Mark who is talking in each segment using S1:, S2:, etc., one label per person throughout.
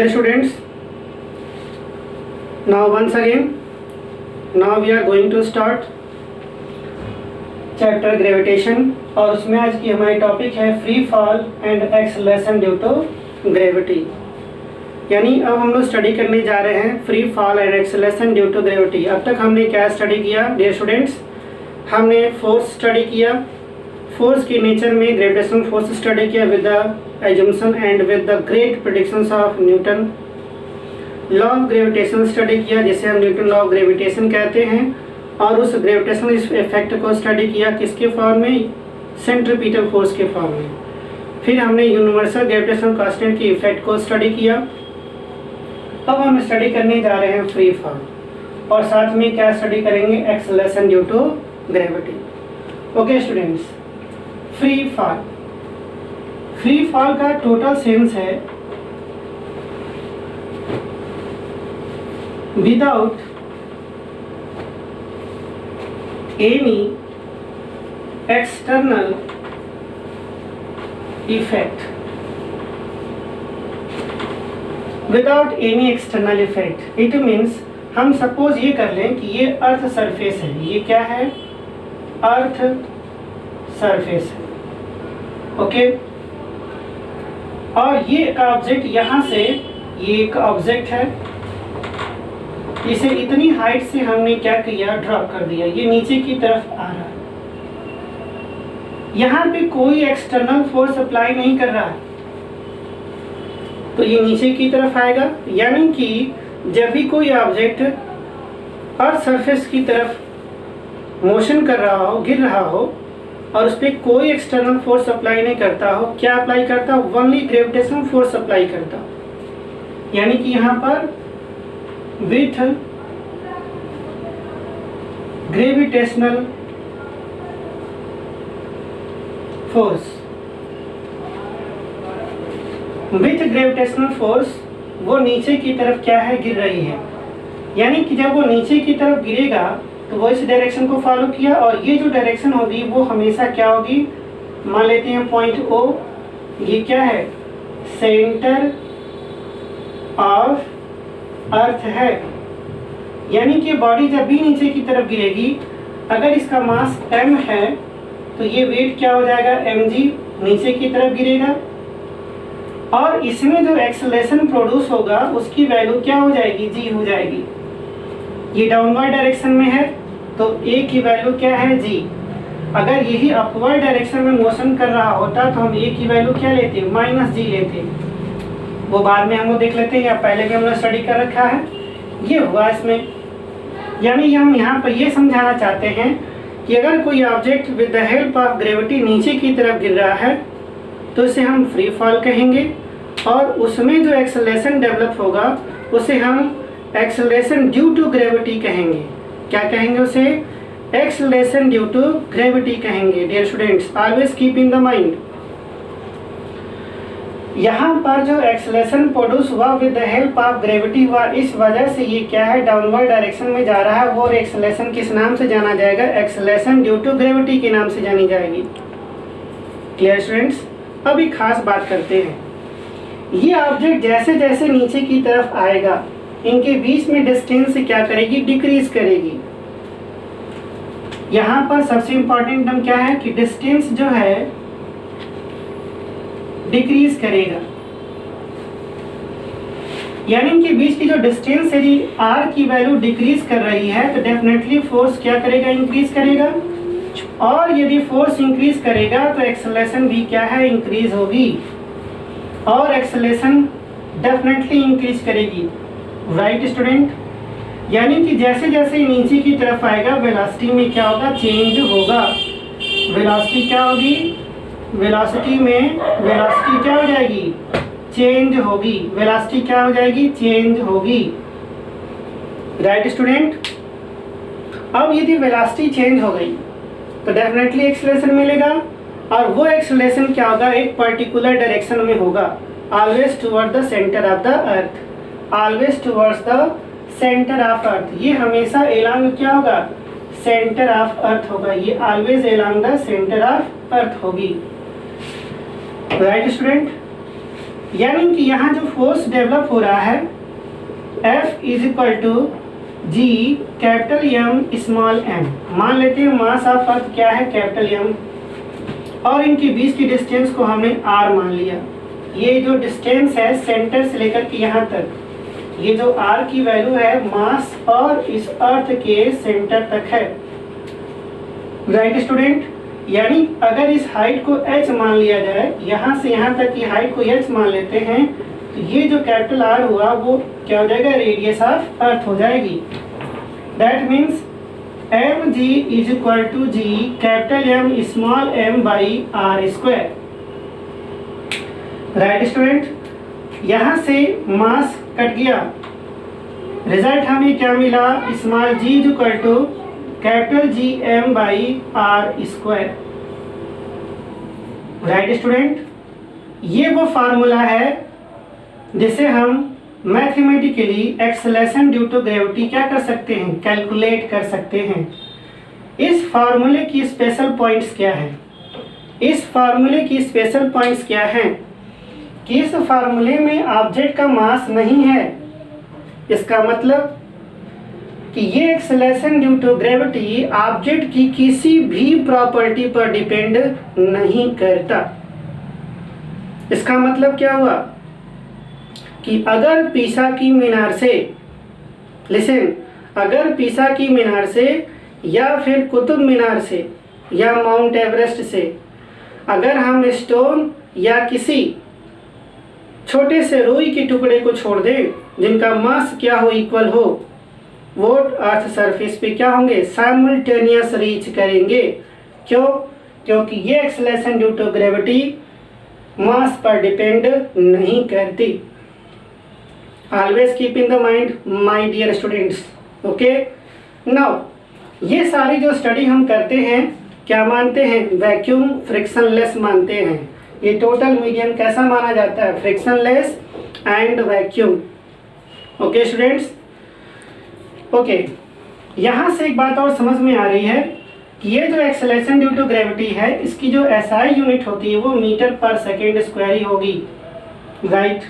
S1: Dear students, now once again, now we are going to start chapter gravitation और उसमें आज की हमारी टॉपिक है free fall and acceleration due to gravity. यानी अब हम लोग स्टडी करने जा रहे हैं free fall and acceleration due to gravity. अब तक हमने क्या स्टडी किया डियर स्टूडेंट्स? हमने फोर्स स्टडी किया, फोर्स के नेचर में ग्रेविटेशनल फोर्स स्टडी किया with the assumption and with the great predictions of Newton. Law of gravitation study किया जिसे हम न्यूटन लॉ ऑफ ग्रेविटेशन कहते हैं, और उस ग्रेविटेशनल इफेक्ट को स्टडी किया किसके फॉर्म में? सेंट्रीपिटल फोर्स के फॉर्म में। फिर हमने यूनिवर्सल ग्रेविटेशनल कांस्टेंट के इफेक्ट को स्टडी किया। अब हम स्टडी करने जा रहे हैं फ्री फॉल और साथ में क्या स्टडी करेंगे? Acceleration due to gravity. Okay students, free fall, free fall का टोटल सेंस है without any external effect, without any external effect, it means हम सपोज ये कर लें कि ये अर्थ सरफेस है। ये क्या है? अर्थ सरफेस है। ओके, और ये एक ऑब्जेक्ट यहाँ से, ये एक ऑब्जेक्ट है, इसे इतनी हाइट से हमने क्या किया? ड्रॉप कर दिया। ये नीचे की तरफ आ रहा है, यहाँ पे कोई एक्सटर्नल फोर्स अप्लाई नहीं कर रहा है, तो ये नीचे की तरफ आएगा। यानी कि जब भी कोई ऑब्जेक्ट अर्थ सरफेस की तरफ मोशन कर रहा हो, गिर रहा हो, और उस पर कोई एक्सटर्नल फोर्स अप्लाई नहीं करता हो, क्या अप्लाई करता? ओनली ग्रेविटेशनल फोर्स अप्लाई करता। यानी कि यहाँ पर with gravitational force, with gravitational force वो नीचे की तरफ क्या है? गिर रही है। यानी कि जब वो नीचे की तरफ गिरेगा तो वो इस डायरेक्शन को फॉलो किया, और ये जो डायरेक्शन होगी वो हमेशा क्या होगी? मान लेते हैं पॉइंट O, ये क्या है? सेंटर ऑफ अर्थ है। यानी कि बॉडी जब भी नीचे की तरफ गिरेगी, अगर इसका मास m है तो ये वेट क्या हो जाएगा? mg, नीचे की तरफ गिरेगा, और इसमें जो एक्सेलरेशन प्रोड्यूस होगा उसकी वैल्यू क्या हो जाएगी? g हो जाएगी। ये डाउनवर्ड डायरेक्शन में है तो a की वैल्यू क्या है? g। अगर यही अपवर्ड डायरेक्शन में मोशन कर रहा होता तो हम a की वैल्यू क्या लेते? -g लेते। वो बाद में हम लोग देख लेते हैं, या पहले भी हमने स्टडी कर रखा है। ये हुआ इसमें। यानी हम यहाँ पर ये समझाना चाहते हैं कि अगर कोई object with the help of gravity नीचे की तरफ गिर रहा है तो इसे हम फ्री फॉल कहेंगे, और उसमें जो एक्सेलरेशन डेवलप होगा उसे हम एक्सेलरेशन ड्यू टू ग्रेविटी कहेंगे। क्या कहेंगे उसे? एक्सेलरेशन ड्यू टू ग्रेविटी कहेंगे। Dear students, always keep in the mind, यहाँ पर जो एक्सेलरेशन प्रोड्यूस हुआ with the help of gravity हुआ, इस वजह से ये क्या है? डाउनवर्ड डायरेक्शन में जा रहा है। वो एक्सेलरेशन किस नाम से जाना जाएगा? एक्सेलरेशन ड्यू टू ग्रेविटी के नाम से जानी जाएगी। Clear students? अब एक खास बात करते हैं। ये ऑब्जेक्ट जैसे जैसे नीचे की तरफ आएगा, इनके बीच में डिस्टेंस क्या करेगी? डिक्रीज करेगी। यहाँ पर सबसे इंपॉर्टेंट टर्म क्या है कि डिस्टेंस जो है डिक्रीज करेगा। यानी इनके बीच की जो डिस्टेंस यदि r की वैल्यू डिक्रीज कर रही है तो डेफिनेटली फोर्स क्या करेगा? इंक्रीज करेगा। और यदि फोर्स इंक्रीज करेगा तो एक्सेलरेशन भी क्या है? इंक्रीज होगी, और एक्सेलरेशन डेफिनेटली इंक्रीज करेगी। Right student? यानी कि जैसे जैसे नीचे की तरफ आएगा वेलोसिटी में क्या होगा? चेंज होगा। वेलोसिटी क्या होगी? वेलोसिटी में वेलोसिटी क्या हो जाएगी? चेंज होगी। वेलोसिटी क्या हो जाएगी? चेंज होगी। Right student? अब यदि वेलोसिटी चेंज हो गई तो डेफिनेटली एक्सेलरेशन मिलेगा, और वो एक्सेलरेशन क्या होगा? एक पर्टिकुलर डायरेक्शन में होगा। Always toward the centre of the earth, always towards the centre of अर्थ। ये हमेशा एलॉन्ग क्या होगा? सेंटर ऑफ अर्थ होगा। ये always along the centre of earth होगी। Right student? यानी कि यहाँ जो फोर्स डेवलप हो रहा है F is equal to G capital M small m. मान लेते हैं मास ऑफ अर्थ क्या है, कैपिटल एम, और इनके बीच की डिस्टेंस को हमने r मान लिया। ये जो डिस्टेंस है सेंटर से लेकर के यहाँ तक, ये जो r की वैल्यू है मास और इस अर्थ के सेंटर तक है। राइट स्टूडेंट, यानी अगर इस हाइट को h मान लिया जाए, यहाँ से यहाँ तक की हाइट को h मान लेते हैं, तो ये जो कैपिटल R हुआ वो क्या हो जाएगा, रेडियस ऑफ अर्थ हो जाएगी। That means m g is equal to G capital M small m by r square. Right student, यहाँ से मास कट गया, रिजल्ट हमें क्या मिला, small g is equal to capital G M by r square. Right student, ये वो formula है जिसे हम mathematically acceleration due to gravity क्या कर सकते हैं, कैलकुलेट कर सकते हैं। इस फार्मूले की स्पेशल पॉइंट्स क्या है, इस फार्मूले की स्पेशल पॉइंट्स क्या हैं कि इस फार्मूले में ऑब्जेक्ट का मास नहीं है। इसका मतलब कि ये acceleration due to gravity object की किसी भी प्रॉपर्टी पर डिपेंड नहीं करता। इसका मतलब क्या हुआ कि अगर पीसा की मीनार से, लिसन, अगर पीसा की मीनार से या फिर कुतुब मीनार से या माउंट एवरेस्ट से अगर हम स्टोन या किसी छोटे से रुई के टुकड़े को छोड़ दें जिनका मास क्या हो, इक्वल हो, वो अर्थ सरफेस पे क्या होंगे, साइमल्टेनियस रीच करेंगे। क्यों? क्योंकि ये acceleration due to gravity mass पर डिपेंड नहीं करती। Always keep in the mind my dear students. Okay, now ये सारी जो स्टडी हम करते हैं क्या मानते हैं, वैक्यूम फ्रिक्शनलेस मानते हैं। ये टोटल मीडियम कैसा माना जाता है, frictionless and vacuum. Okay students, okay, यहाँ से एक बात और समझ में आ रही है कि ये जो एक्सेलरेशन ड्यू टू ग्रेविटी है इसकी जो एसआई यूनिट होती है वो मीटर पर सेकेंड स्क्वायर ही होगी। राइट,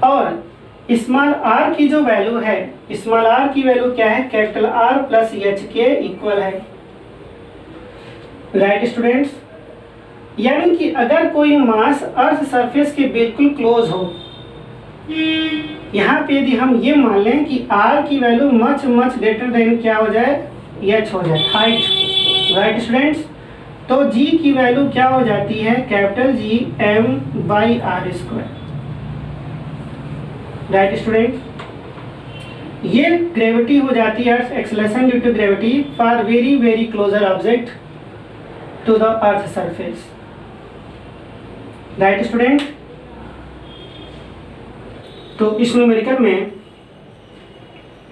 S1: और स्मॉल आर की जो वैल्यू है, स्मॉल आर की वैल्यू क्या है, कैपिटल आर प्लस एच के इक्वल है। राइट स्टूडेंट्स, यानी कि अगर कोई मास अर्थ सरफेस के बिल्कुल क्लोज हो, यहाँ पे यदि हम ये मान लें कि r की value much much greater than क्या हो जाए, h हो जाए, हाइट। राइट स्टूडेंट्स, तो g की वैल्यू क्या हो जाती है, capital G m by r square. Right student, ये ग्रेविटी हो जाती है acceleration due to gravity for very very closer object to the earth surface. Right student, तो इस न्यूमेरिकल में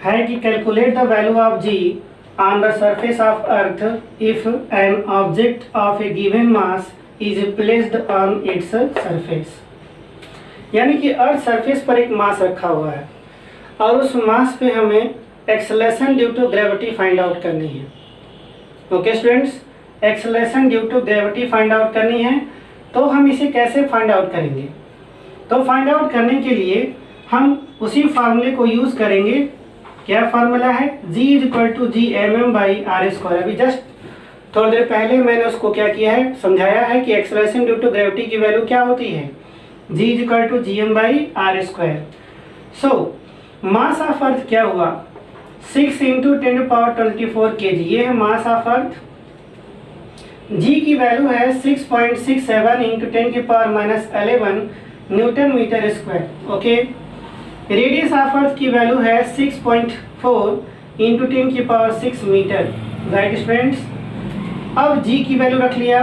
S1: है कि calculate the value of g on the surface of earth if an object of A given mass is placed on its surface. यानी कि earth surface पर एक मास रखा हुआ है और उस मास पे हमें acceleration due to gravity find out करनी है। Okay students, acceleration due to gravity find out करनी है, तो हम इसे कैसे फाइंड आउट करेंगे, तो फाइंड आउट करने के लिए हम उसी फार्मूले को यूज करेंगे। क्या फार्मूला है, g is equal to G M m by r square. अभी जस्ट थोड़ी देर पहले मैंने उसको क्या किया है, समझाया है कि एक्सेलरेशन ड्यू टू ग्रेविटी की वैल्यू क्या होती है, g is equal to G M by r square. So mass of earth क्या हुआ, 6 इंटू 10⁻24 kg, ये है मास ऑफ अर्थ। g की वैल्यू है 6.67 into 10⁻11 newton metre square. Okay, radius of earth की वैल्यू है 6.4 इंटू 10⁻6 मीटर। राइट स्टूडेंट्स, अब g की वैल्यू रख लिया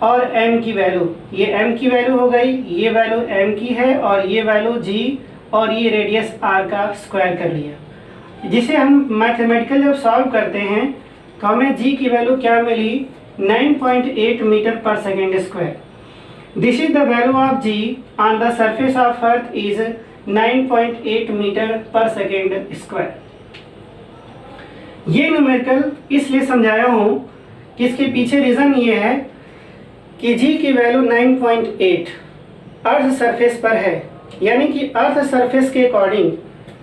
S1: और m की वैल्यू, ये m की वैल्यू हो गई, ये वैल्यू m की है और ये वैल्यू g और ये रेडियस r का स्क्वायर कर लिया, जिसे हम मैथमेटिकल जब सॉल्व करते हैं तो हमें g की वैल्यू क्या मिली, 9.8 मीटर पर second square. This is the value of g on the surface of earth is 9.8 metre पर सेकेंड स्क्वायर। ये न्यूमेरिकल इसलिए समझाया हूँ कि इसके पीछे रीज़न ये है कि g की वैल्यू 9.8 अर्थ सरफेस पर है, यानी कि अर्थ सरफेस के अकॉर्डिंग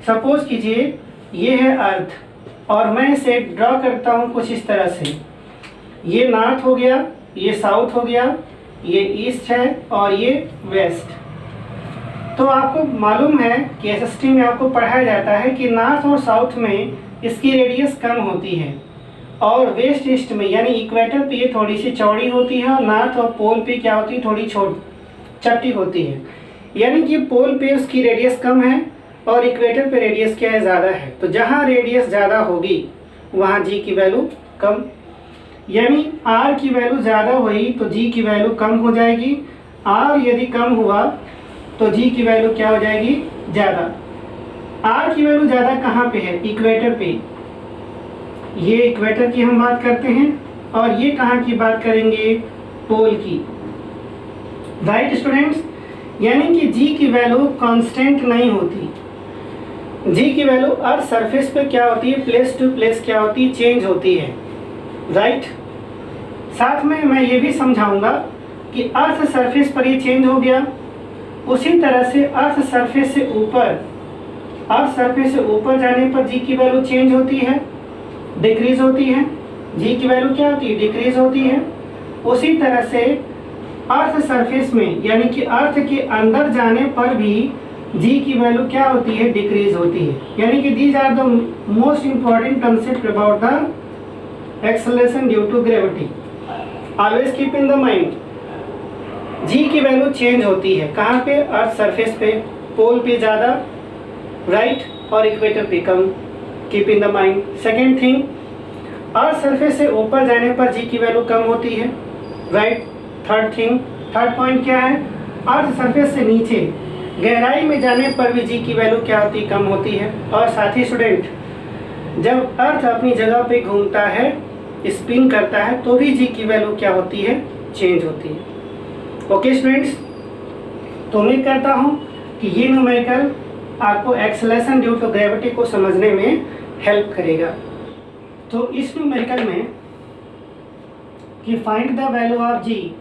S1: सपोज कीजिए ये है अर्थ और मैं इसे ड्रॉ करता हूँ कुछ इस तरह से। ये नॉर्थ हो गया, ये साउथ हो गया, ये ईस्ट है और ये वेस्ट। तो आपको मालूम है कि एसएसटी में आपको पढ़ाया जाता है कि नॉर्थ और साउथ में इसकी रेडियस कम होती है और वेस्ट ईस्ट में यानी इक्वेटर पे ये थोड़ी सी चौड़ी होती है और नॉर्थ और पोल पे क्या होती है, थोड़ी चपटी होती है। यानी कि पोल पे उसकी रेडियस कम है और इक्वेटर पे रेडियस क्या है, ज़्यादा है। तो जहाँ रेडियस ज़्यादा होगी वहाँ जी की वैल्यू कम, यानी आर की वैल्यू ज़्यादा हुई तो जी की वैल्यू कम हो जाएगी। आर यदि कम हुआ तो जी की वैल्यू क्या हो जाएगी, ज़्यादा। आर की वैल्यू ज़्यादा कहाँ पे है, इक्वेटर पे। ये इक्वेटर की हम बात करते हैं और ये कहाँ की बात करेंगे, पोल की। राइट स्टूडेंट्स, यानी कि जी की वैल्यू कांस्टेंट नहीं होती। जी की वैल्यू अर्थ सरफेस पे क्या होती है, प्लेस टू प्लेस क्या होती है, चेंज होती है। राइट, साथ में मैं ये भी समझाऊंगा कि अर्थ सरफेस पर ये चेंज हो गया, उसी तरह से अर्थ सरफेस से ऊपर जाने पर जी की वैल्यू चेंज होती है, डिक्रीज होती है। जी की वैल्यू क्या होती है, डिक्रीज होती है। उसी तरह से अर्थ सरफेस में यानी कि अर्थ के अंदर जाने पर भी जी की वैल्यू क्या होती है, डिक्रीज होती है। यानी कि these are the most important concept about the acceleration due to gravity. Always keep in the mind, G की वैल्यू चेंज होती है कहाँ पे, अर्थ सरफेस पे, पोल पे ज़्यादा, राइट, और इक्वेटर पे कम। Keep in the mind. Second thing, earth surface से ऊपर जाने पर जी की वैल्यू कम होती है, राइट। थर्ड पॉइंट क्या है, अर्थ सरफेस से नीचे गहराई में जाने पर भी जी की वैल्यू क्या होती है, कम होती है। और साथ ही स्टूडेंट, जब अर्थ अपनी जगह पे घूमता है, स्पिन करता है, तो भी जी की वैल्यू क्या होती है, चेंज होती है। ओके स्टूडेंट्स, तो उम्मीद करता हूँ कि ये न्यूमेरिकल आपको एक्सेलरेशन ड्यू टू ग्रेविटी को समझने में हेल्प करेगा। तो इस न्यूमेरिकल में कि find the value of g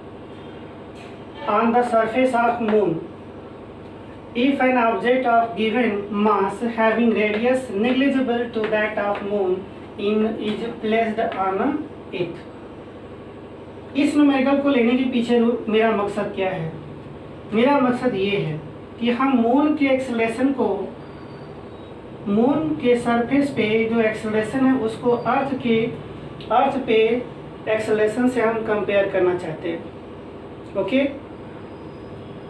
S1: on the surface of moon if an object of given mass having radius negligible to that of moon is placed on it। इस numerical को लेने के पीछे मेरा मकसद क्या है, मेरा मकसद ये है कि हम मून के एक्सेलरेशन को, मून के सरफेस पे जो एक्सेलरेशन है उसको अर्थ पे एक्सेलरेशन से हम कंपेयर करना चाहते हैं। ओके,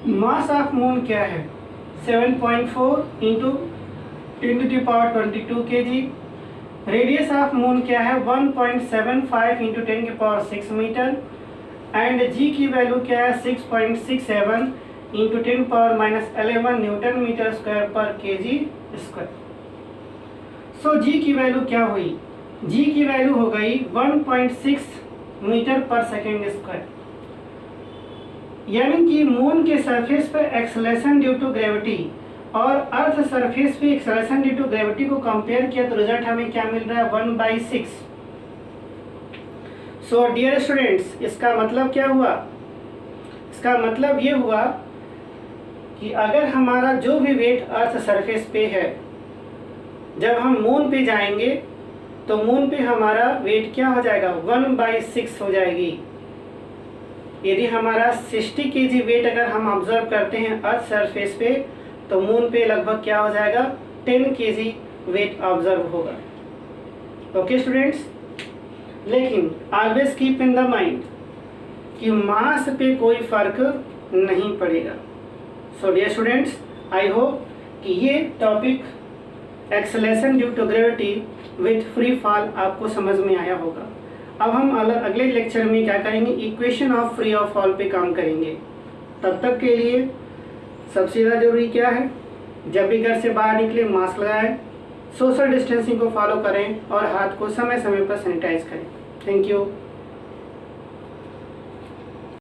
S1: मास ऑफ मून क्या है, 7.4 into 10⁻22 kg। Radius of moon क्या है, 1.75 इंटू 10⁻6 मीटर। एंड जी की वैल्यू क्या है, 6.67 इंटू 10⁻11 न्यूटन मीटर स्क्वायर पर kg स्क्वायर। सो जी की वैल्यू क्या हुई, जी की वैल्यू हो गई 1.6 मीटर पर सेकेंड स्क्वायर। यानी कि मून के सरफेस पर एक्सेलरेशन ड्यू टू ग्रेविटी और अर्थ सरफेस पे एक्सेलरेशन ड्यू टू ग्रेविटी को कंपेयर किया तो रिजल्ट हमें क्या मिल रहा है, 1/6। सो डियर स्टूडेंट्स, इसका मतलब क्या हुआ, इसका मतलब ये हुआ कि अगर हमारा जो भी वेट अर्थ सरफेस पे है, जब हम मून पे जाएंगे तो मून पे हमारा वेट क्या हो जाएगा, 1/6 हो जाएगी। यदि हमारा 60 kg वेट अगर हम ऑब्जर्व करते हैं अर्थ सरफेस पे, तो मून पे लगभग क्या हो जाएगा, 10 kg वेट ऑब्जर्व होगा। ओके स्टूडेंट्स, लेकिन always keep in the mind कि मास पे कोई फर्क नहीं पड़ेगा। So dear students, I hope कि ये topic acceleration due to gravity with free fall आपको समझ में आया होगा। अब हम अगले लेक्चर में क्या करेंगे, equation of free of fall पे काम करेंगे। तब तक के लिए सबसे ज़्यादा जरूरी क्या है, जब भी घर से बाहर निकले मास्क लगाएं, सोशल डिस्टेंसिंग को फॉलो करें और हाथ को समय समय पर सैनिटाइज करें। Thank you.